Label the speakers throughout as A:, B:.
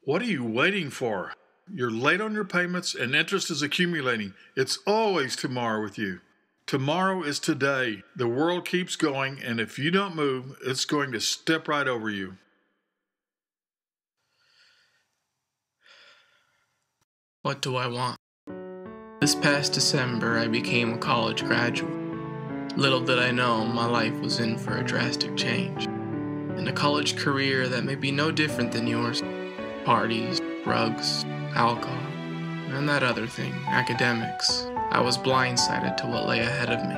A: What are you waiting for? You're late on your payments and interest is accumulating. It's always tomorrow with you. Tomorrow is today. The world keeps going, and if you don't move, it's going to step right over you.
B: What do I want? This past December, I became a college graduate. Little did I know my life was in for a drastic change. In a college career that may be no different than yours. Parties, drugs, alcohol, and that other thing, academics. I was blindsided to what lay ahead of me.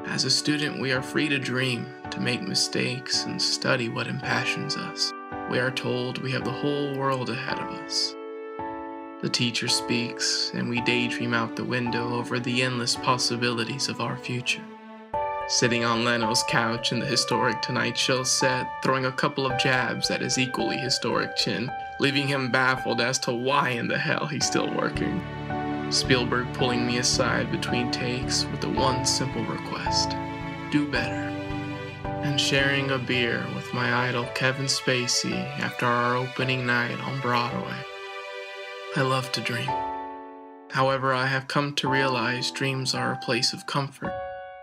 B: As a student, we are free to dream, to make mistakes, and study what impassions us. We are told we have the whole world ahead of us. The teacher speaks, and we daydream out the window over the endless possibilities of our future. Sitting on Leno's couch in the historic Tonight Show set, throwing a couple of jabs at his equally historic chin, leaving him baffled as to why in the hell he's still working. Spielberg pulling me aside between takes with the one simple request: do better. And sharing a beer with my idol Kevin Spacey after our opening night on Broadway. I love to dream. However, I have come to realize dreams are a place of comfort.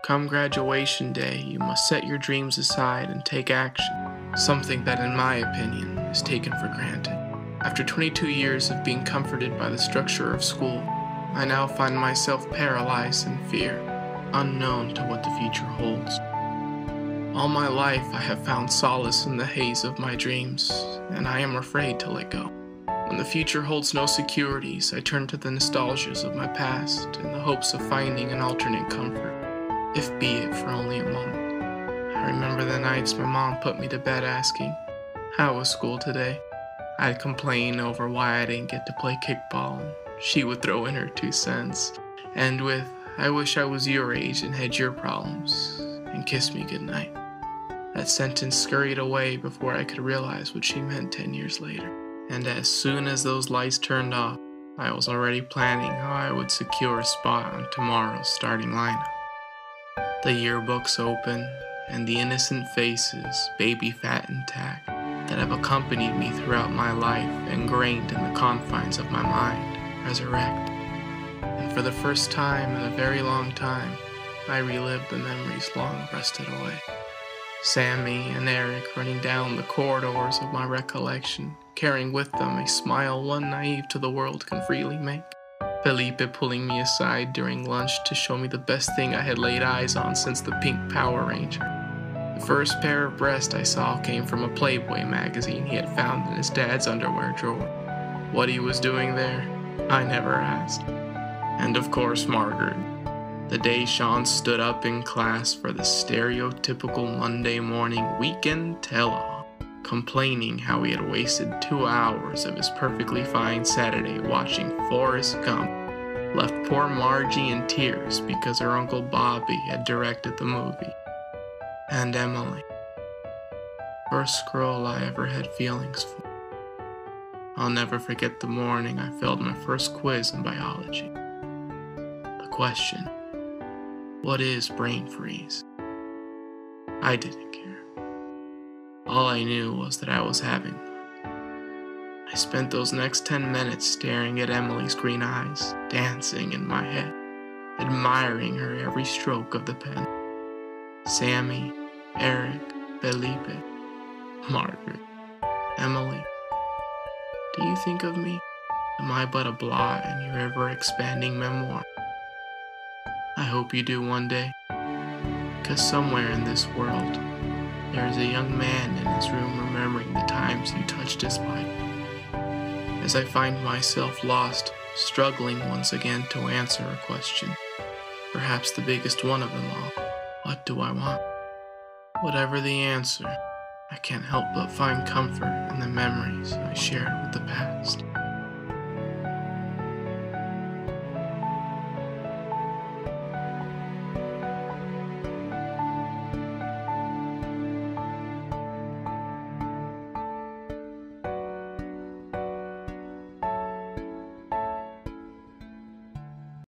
B: Come graduation day, you must set your dreams aside and take action, something that, in my opinion, is taken for granted. After 22 years of being comforted by the structure of school, I now find myself paralyzed in fear, unknown to what the future holds. All my life, I have found solace in the haze of my dreams, and I am afraid to let go. When the future holds no securities, I turn to the nostalgias of my past in the hopes of finding an alternate comfort, if be it for only a moment. I remember the nights my mom put me to bed asking, "How was school today?" I'd complain over why I didn't get to play kickball, and she would throw in her 2 cents, end with, "I wish I was your age and had your problems," and kiss me goodnight. That sentence scurried away before I could realize what she meant 10 years later. And as soon as those lights turned off, I was already planning how I would secure a spot on tomorrow's starting lineup. The yearbooks open, and the innocent faces, baby fat intact, that have accompanied me throughout my life, ingrained in the confines of my mind, resurrect. And for the first time in a very long time, I relived the memories long rusted away. Sammy and Eric running down the corridors of my recollection, carrying with them a smile one naive to the world can freely make. Felipe pulling me aside during lunch to show me the best thing I had laid eyes on since the pink Power Ranger. The first pair of breasts I saw came from a Playboy magazine he had found in his dad's underwear drawer. What he was doing there, I never asked. And of course, Margaret. The day Sean stood up in class for the stereotypical Monday morning weekend tell-all, complaining how he had wasted 2 hours of his perfectly fine Saturday watching Forrest Gump, left poor Margie in tears because her Uncle Bobby had directed the movie. And Emily. First girl I ever had feelings for. I'll never forget the morning I failed my first quiz in biology. The question, what is brain freeze? I didn't care. All I knew was that I was having fun. I spent those next 10 minutes staring at Emily's green eyes, dancing in my head, admiring her every stroke of the pen. Sammy, Eric, Felipe, Margaret, Emily. Do you think of me? Am I but a blot in your ever-expanding memoir? I hope you do one day, because somewhere in this world, there is a young man in his room remembering the times you touched his life. As I find myself lost, struggling once again to answer a question, perhaps the biggest one of them all, what do I want? Whatever the answer, I can't help but find comfort in the memories I shared with the past.